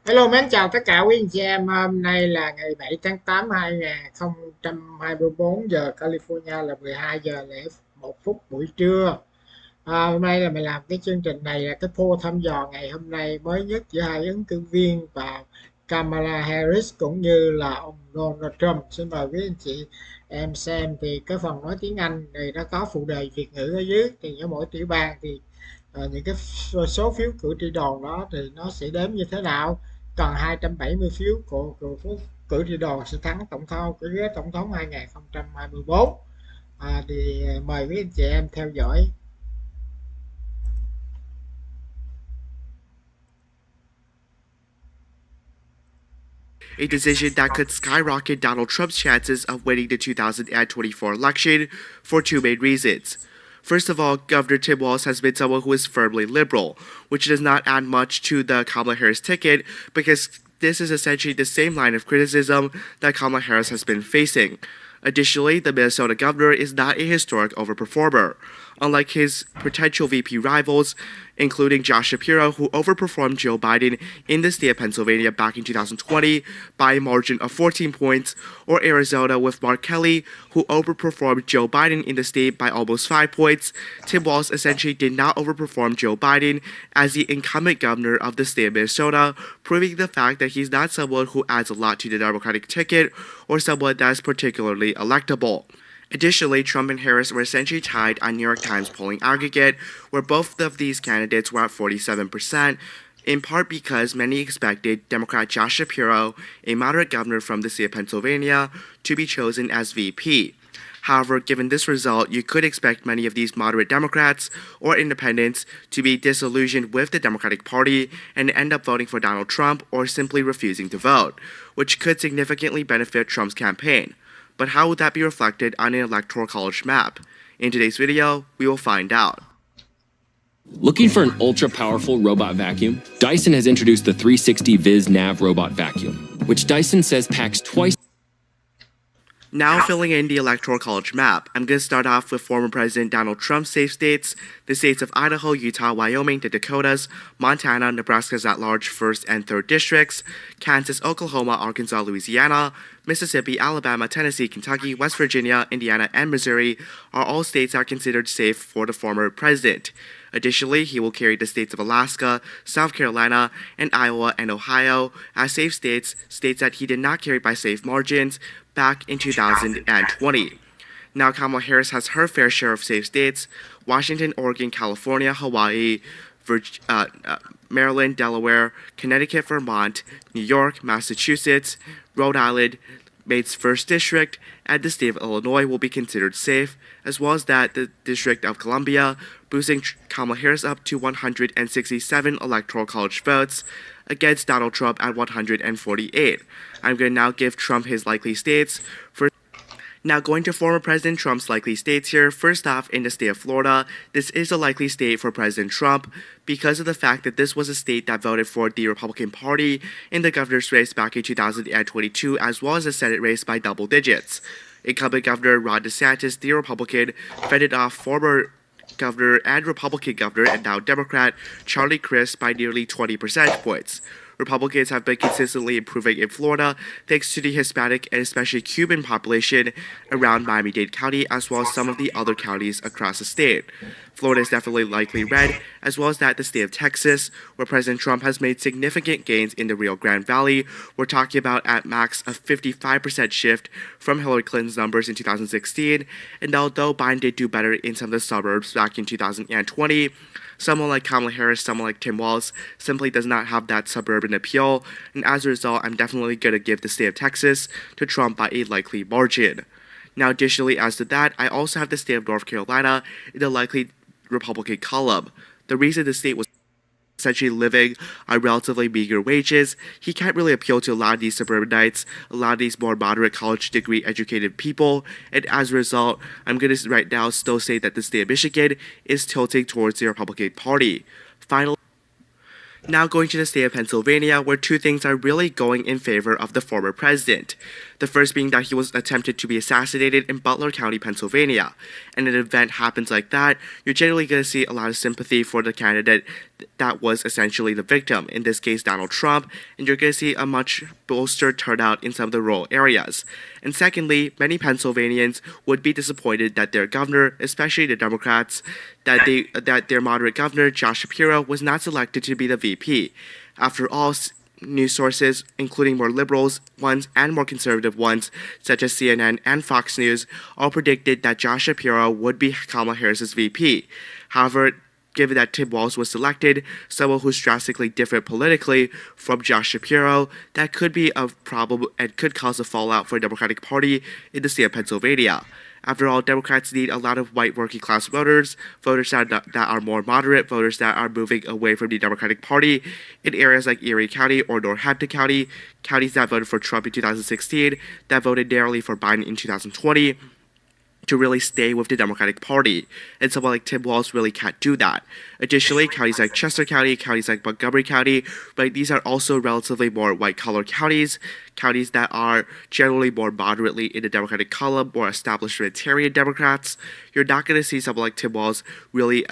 Hello, mến chào tất cả quý anh chị em. Hôm nay là ngày 7 tháng 8 2024, giờ California là 12 giờ lẻ 1 phút buổi trưa. Hôm nay là mình làm cái chương trình này là cái poll thăm dò ngày hôm nay mới nhất giữa hai ứng cử viên và Kamala Harris cũng như là ông Donald Trump. Xin mời quý anh chị em xem. Thì cái phần nói tiếng Anh thì nó có phụ đề Việt ngữ ở dưới, thì ở mỗi tiểu bang thì những cái số phiếu cử tri đoàn đó thì nó sẽ đếm như thế nào. Cần 270 phiếu của cử tri đoàn sẽ thắng tổng thống, cái ghế tổng thống 2024. Thì mời quý anh chị em theo dõi. A decision that could skyrocket Donald Trump's chances of winning the 2024 election for two main reasons. First of all, Governor Tim Walz has been someone who is firmly liberal, which does not add much to the Kamala Harris ticket because this is essentially the same line of criticism that Kamala Harris has been facing. Additionally, the Minnesota governor is not a historic overperformer. Unlike his potential VP rivals, including Josh Shapiro, who overperformed Joe Biden in the state of Pennsylvania back in 2020 by a margin of 14 points, or Arizona with Mark Kelly, who overperformed Joe Biden in the state by almost 5 points, Tim Walz essentially did not overperform Joe Biden as the incumbent governor of the state of Minnesota, proving the fact that he's not someone who adds a lot to the Democratic ticket or someone that is particularly electable. Additionally, Trump and Harris were essentially tied on New York Times polling aggregate, where both of these candidates were at 47%, in part because many expected Democrat Josh Shapiro, a moderate governor from the state of Pennsylvania, to be chosen as VP. However, given this result, you could expect many of these moderate Democrats or independents to be disillusioned with the Democratic Party and end up voting for Donald Trump or simply refusing to vote, which could significantly benefit Trump's campaign. But how would that be reflected on an electoral college map? In today's video, we will find out. Looking for an ultra-powerful robot vacuum? Dyson has introduced the 360 Viz Nav Robot Vacuum, which Dyson says packs twice. Now filling in the Electoral College map, I'm going to start off with former President Donald Trump's safe states, the states of Idaho, Utah, Wyoming, the Dakotas, Montana, Nebraska's at-large 1st and 3rd districts, Kansas, Oklahoma, Arkansas, Louisiana, Mississippi, Alabama, Tennessee, Kentucky, West Virginia, Indiana, and Missouri are all states that are considered safe for the former president. Additionally, he will carry the states of Alaska, South Carolina, and Iowa and Ohio as safe states, states that he did not carry by safe margins back in 2020. Now, Kamala Harris has her fair share of safe states: Washington, Oregon, California, Hawaii, Maryland, Delaware, Connecticut, Vermont, New York, Massachusetts, Rhode Island, Maine's 1st District, and the state of Illinois will be considered safe, as well as that the District of Columbia, boosting Kamala Harris up to 167 Electoral College votes against Donald Trump at 148. I'm going to now give Trump his likely states. Now going to former President Trump's likely states here. First off, in the state of Florida, this is a likely state for President Trump because of the fact that this was a state that voted for the Republican Party in the governor's race back in 2022, as well as the Senate race by double digits. Incumbent Governor Ron DeSantis, the Republican, fended off former governor and Republican governor and now Democrat Charlie Crist by nearly 20 percentage points. Republicans have been consistently improving in Florida thanks to the Hispanic and especially Cuban population around Miami-Dade County, as well as some of the other counties across the state. Florida is definitely likely red, as well as that the state of Texas, where President Trump has made significant gains in the Rio Grande Valley. We're talking about at max a 55% shift from Hillary Clinton's numbers in 2016, and although Biden did do better in some of the suburbs back in 2020, someone like Kamala Harris, someone like Tim Walz simply does not have that suburban appeal, and as a result, I'm definitely going to give the state of Texas to Trump by a likely margin. Now, additionally, as to that, I also have the state of North Carolina in the likely Republican column. The reason the state was essentially living on relatively meager wages, he can't really appeal to a lot of these suburbanites, a lot of these more moderate college degree educated people, and as a result, I'm going to right now still say that the state of Michigan is tilting towards the Republican Party. Finally, now going to the state of Pennsylvania, where two things are really going in favor of the former president. The first being that he was attempted to be assassinated in Butler County, Pennsylvania. And an event happens like that, you're generally going to see a lot of sympathy for the candidate that was essentially the victim, in this case Donald Trump, and you're going to see a much bolstered turnout in some of the rural areas. And secondly, many Pennsylvanians would be disappointed that their governor, especially the Democrats, that their moderate governor, Josh Shapiro, was not selected to be the VP. After all, news sources, including more liberals ones and more conservative ones, such as CNN and Fox News, all predicted that Josh Shapiro would be Kamala Harris's VP. However, given that Tim Walz was selected, someone who's drastically different politically from Josh Shapiro, that could be a problem and could cause a fallout for the Democratic Party in the state of Pennsylvania. After all, Democrats need a lot of white working class voters, voters that are more moderate, voters that are moving away from the Democratic Party in areas like Erie County or Northampton County, counties that voted for Trump in 2016, that voted narrowly for Biden in 2020, to really stay with the Democratic Party, and someone like Tim Walz really can't do that. Additionally, counties like Chester County, counties like Montgomery County, right, these are also relatively more white-collar counties, counties that are generally more moderately in the Democratic column, more establishmentarian Democrats. You're not going to see someone like Tim Walz really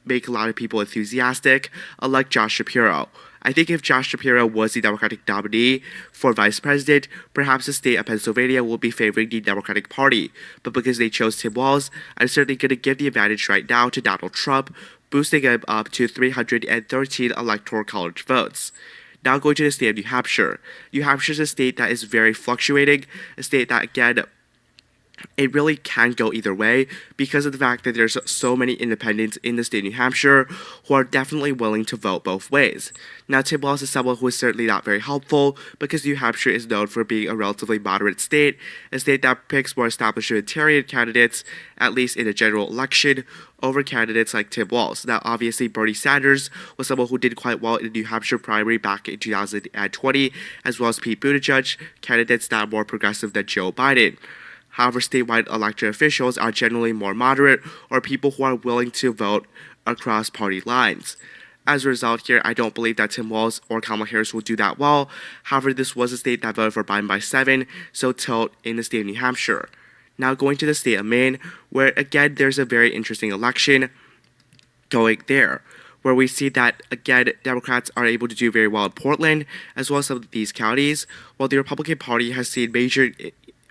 make a lot of people enthusiastic, unlike Josh Shapiro. I think if Josh Shapiro was the Democratic nominee for vice president, perhaps the state of Pennsylvania will be favoring the Democratic Party. But because they chose Tim Walz, I'm certainly going to give the advantage right now to Donald Trump, boosting him up to 313 Electoral College votes. Now going to the state of New Hampshire. New Hampshire is a state that is very fluctuating, a state that, again, it really can go either way because of the fact that there's so many independents in the state of New Hampshire who are definitely willing to vote both ways. Now, Tim Walz is someone who is certainly not very helpful because New Hampshire is known for being a relatively moderate state, a state that picks more establishmentarian candidates, at least in a general election, over candidates like Tim Walz. Now, obviously, Bernie Sanders was someone who did quite well in the New Hampshire primary back in 2020, as well as Pete Buttigieg, candidates that are more progressive than Joe Biden. However, statewide elected officials are generally more moderate or people who are willing to vote across party lines. As a result here, I don't believe that Tim Walz or Kamala Harris will do that well. However, this was a state that voted for Biden by 7, so tilt in the state of New Hampshire. Now going to the state of Maine, where again there's a very interesting election going there, where we see that, again, Democrats are able to do very well in Portland, as well as some of these counties, while the Republican Party has seen major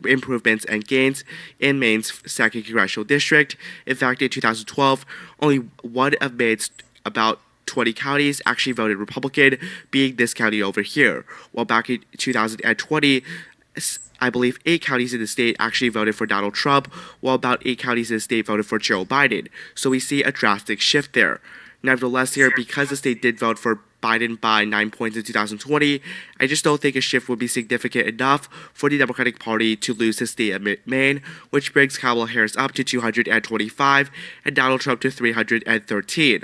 improvements and gains in Maine's 2nd congressional district. In fact, in 2012, only one of Maine's about 20 counties actually voted Republican, being this county over here, while back in 2020, I believe 8 counties in the state actually voted for Donald Trump, while about 8 counties in the state voted for Joe Biden. So we see a drastic shift there. Nevertheless here, because the state did vote for Biden by 9 points in 2020, I just don't think a shift would be significant enough for the Democratic Party to lose the state of Maine, which brings Kamala Harris up to 225 and Donald Trump to 313.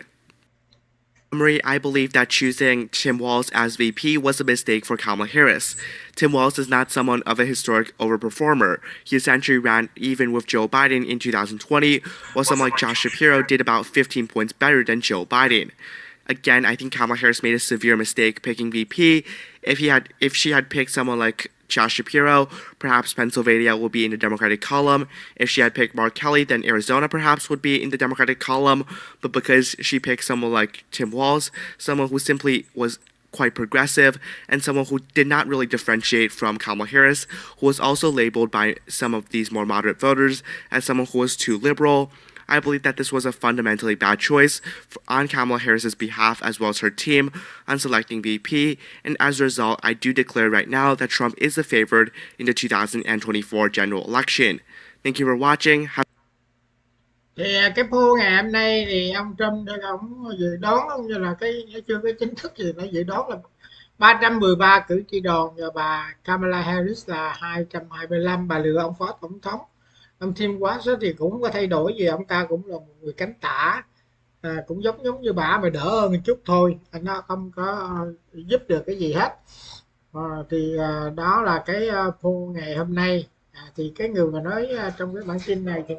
I believe that choosing Tim Walz as VP was a mistake for Kamala Harris. Tim Walz is not someone of a historic overperformer. He essentially ran even with Joe Biden in 2020, while someone like Josh Shapiro did about 15 points better than Joe Biden. Again, I think Kamala Harris made a severe mistake picking VP. If she had picked someone like Josh Shapiro, perhaps Pennsylvania would be in the Democratic column. If she had picked Mark Kelly, then Arizona perhaps would be in the Democratic column. But because she picked someone like Tim Walz, someone who simply was quite progressive, and someone who did not really differentiate from Kamala Harris, who was also labeled by some of these more moderate voters as someone who was too liberal, I believe that this was a fundamentally bad choice on Kamala Harris's behalf as well as her team on selecting VP, and as a result, I do declare right now that Trump is the favored in the 2024 general election. Thank you for watching. Thì cái poll ngày hôm nay thì ông Trump thì ông dự đoán cũng như là cái chưa có chính thức gì, nó dự đoán là 313 cử tri đoàn và bà Kamala Harris là 225, bà lừa ông phó tổng thống. Ông Tim Walz thì cũng không có thay đổi gì, ông ta cũng là một người cánh tả, cũng giống như bà mà đỡ hơn một chút thôi, nó không có giúp được cái gì hết. Thì đó là cái poll ngày hôm nay. Thì cái người mà nói trong cái bản tin này thì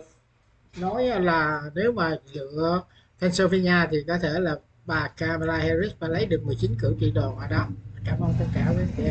nói là nếu mà lựa Pennsylvania thì có thể là bà Kamala Harris và lấy được 19 cử tri đoàn ở đó. Cảm ơn tất cả quý vị.